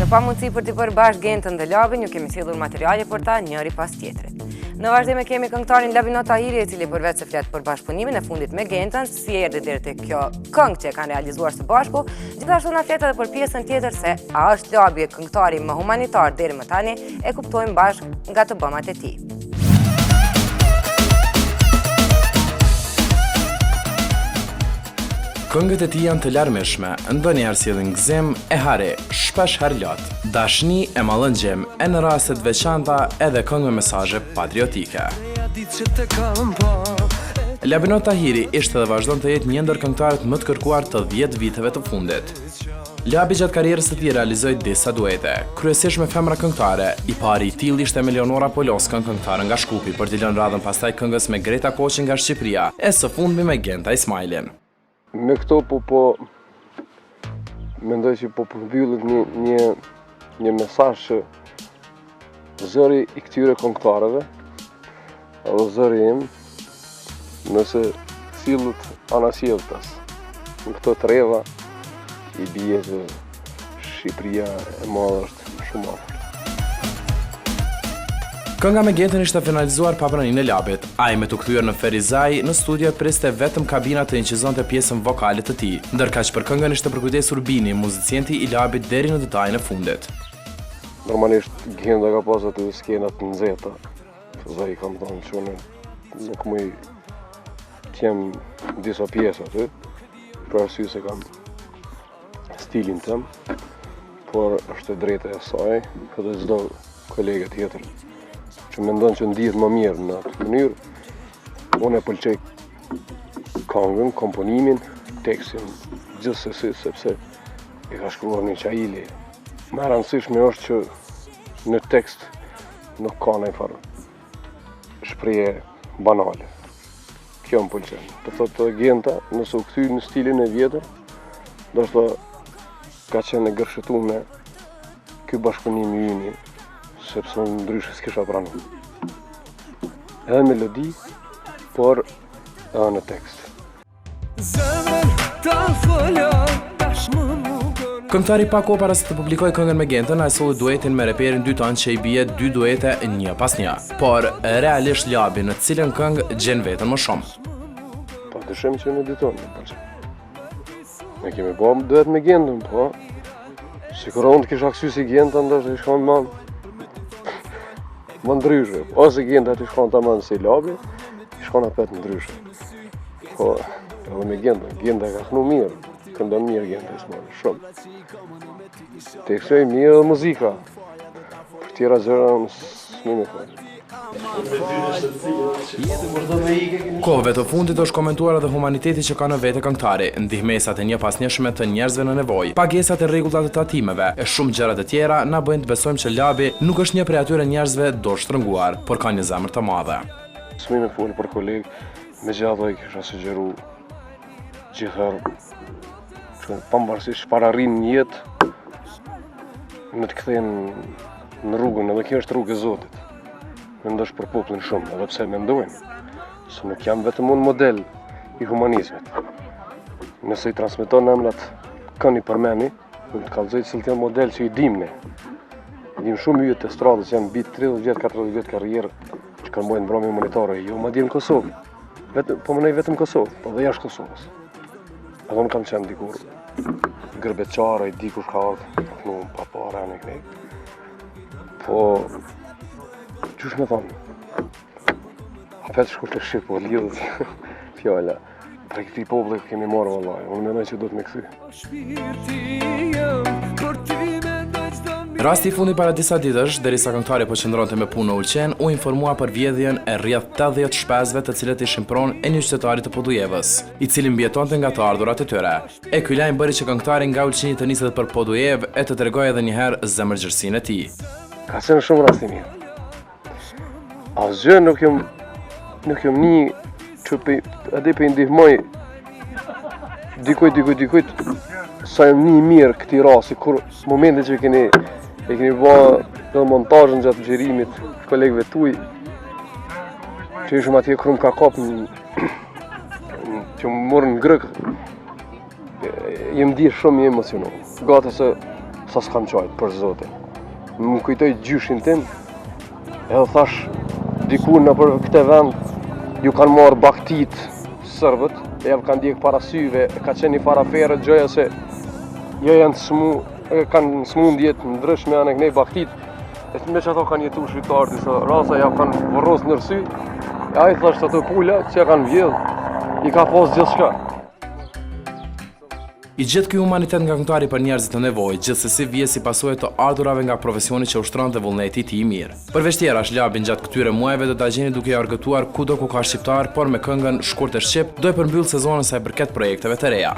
pa mundësi për t'i bërë bashkë Gentën dhe Labin, ju kemi sjellur materiale për ta njëri pas tjetrit. Në vazhdim kemi këngëtarin Labinot Tahiri, i cili përveç se flet për bashkëpunimin e fundit me Gentën, si erdhi deri te kjo këngë që kanë realizuar së bashku, gjithashtu na flet edhe për pjesën tjetër se a është Labi këngëtari më humanitar deri më tani, e kuptojmë bashkë nga të bëmat e tij. Këngët e tij janë të larmishme, ndonjëherë sjellin gëzim e hare, shpesh herë lot, dashni e mallëngjem, e në raste të veçanta edhe këngë me mesazhe patriotike. Labinot Tahiri ishte dhe vazhdon të jetë një ndër këngëtarët më të kërkuar të 10 viteve të fundit. Labi gjatë karrierës së tij realizoi disa duete, kryesisht me femra këngëtare. I pari i tillë ishte me Leonora Poloskën, këngëtare nga Shkupi, për t'i lënë radhën pastaj këngës me Greta Koçi nga Shqipëria, e së fundmi me Genta Ismailin. Me këto mendoj që po përmbyllet një mesazh që zëri i këtyre këngëtarëve, edhe zëri im, nëse sillet anasjelltas në këto treva, i bie që Shqipëria e madhe është shumë afër. Kënga me Gentën ishte finalizuar pa praninë e Labit. Ai me të kthyer në Ferizaj në studio priste vetëm kabina të inqizonte pjesën vokale të tij, ndërkaq që për këngën ishte përkujdesur Bini, muzicienti i Labit deri në detajin e fundit. Normalisht Genta ka pas aty skenat të nxehta. Ferizaj kam thënë që nuk më kem disa pjesë aty, për arsye se kam stilin tëm, por është e drejtë e saj, edhe çdo kolege tjetër që mendon që ndihet më mirë në atë mënyrë. Unë e pëlqej këngën, komponimin, tekstin, gjithsesi sepse e ka shkruar një Qaili. Më e rëndësishme është që në tekst nuk ka ndonjëfarë shprehje banale. Kjo më pëlqen. Do thotë Genta, nëse u kthy në stilin e vjetër, ndoshta ka qenë e gërshetuar me ky bashkëpunim i yni, sepse unë ndryshe s'kisha pranuar. Edhe melodi, por edhe në tekst. Këngëtari pa kohë para se të publikojë këngën me Gentën, ai solli duetin me reperin dy tanë që i bie 2 duete një pas një. Por realisht Labi në cilën këngë gjen veten më shumë. Padyshim që në diton, ne kemi bërë duet me Gentën, po sigurisht unë kisha kthy si Genta, ndoshta i shkon më ndryshe. Ose Genta t'i shkon tamam si Labi, i shkon apet ndryshe. Po, edhe me Genta ka kënu mirë, këndon mirë Genta Ismail, shumë. Teksoj mirë dhe muzika, për tjera zëra s'mi me fajnë. Kohëve të fundit është komentuar edhe humaniteti që ka në vete këngëtari, ndihmesat e një pas njëshme të njerëzve në nevojë, pagesat e rregullat të tatimeve, e shumë gjëra të tjera na bëjnë të besojmë që Labi nuk është një prej atyre njerëzve dorë shtrënguar, por ka një zemër të madhe. S'mi me folë për kolegë, me gjatë i kisha sugjeru gjithherë që pavarësisht çfarë arrin në jetë, në të kthejnë në rrugën, edhe kjo është rrugë e Zotit. Mendosh për popullin shumë, edhe pse mendojnë se nuk jam vetëm unë model i humanizmit. Nëse i transmeton emrat këni për meni, unë të kallëzoj se janë model që i dimne. Dim shumë yjet të stradës janë bit 30 vjet, 40 vjet karrierë që kanë bërë mbrëmje humanitare, jo madje në Kosovë. Po mënej vetëm Kosovë, po dhe jashtë Kosovës. Edhe unë kam qenë dikur gërbeqare, dikush ka ardhur, pa para në kënej. Po qysh me thonë, apet shku të shqip, po lidhët fjalla, prej këti populli kemi marrë vallaj, unë mendoj që do të me kthy. Rasti i fundit para disa ditësh, derisa këngëtari po qëndronte me punë në Ulqen, u informua për vjedhjen e rreth 80 shpezve të cilët ishin pronë e një qytetari të Podujevës, i cili mbijetonte nga të ardhurat e tyre. E ky lajm bëri që këngëtari nga Ulqeni të niset për Podujev e të tregojë edhe një herë zemërgjërsinë e tij. Ka qenë shumë rasti mirë. Asgjë nuk jam një që edhe për ndihmoj dikujt sa jam një mirë këti rasti, kur momentet që keni bërë dhe montazhin gjatë xhirimit kolegëve tuaj, që ishëm atje krum ka kap që më morën në grëk, jem di shumë i emocionuar. Gati se sa s'kam qajt, për zotin. Më kujtoj gjyshin tim, edhe thash, diku në për këte vend, ju kanë marrë baktit sërbët, e kanë djekë para syve, ka qenë një farafere gjoja se jo janë kanë smundjet në ndryshme anë kënej baktit, e me që ato kanë jetu shqiptarë disa rasa, ja kanë vërros nërsy, e a i thasht ato pula që ja kanë vjedh, i ka pas gjithë shka. I gjithë ky humanitet nga këngëtari për njerëzit të nevojë, gjithsesi vije si pasojë të ardhurave nga profesioni që ushtronte vullneti i tij i mirë. Përveç tjerash, Labin gjatë këtyre muajve do ta gjeni duke argëtuar kudo ku ka shqiptar, por me këngën Shkurt e Shqip do e përmbyll sezonin sa i përket projekteve të reja.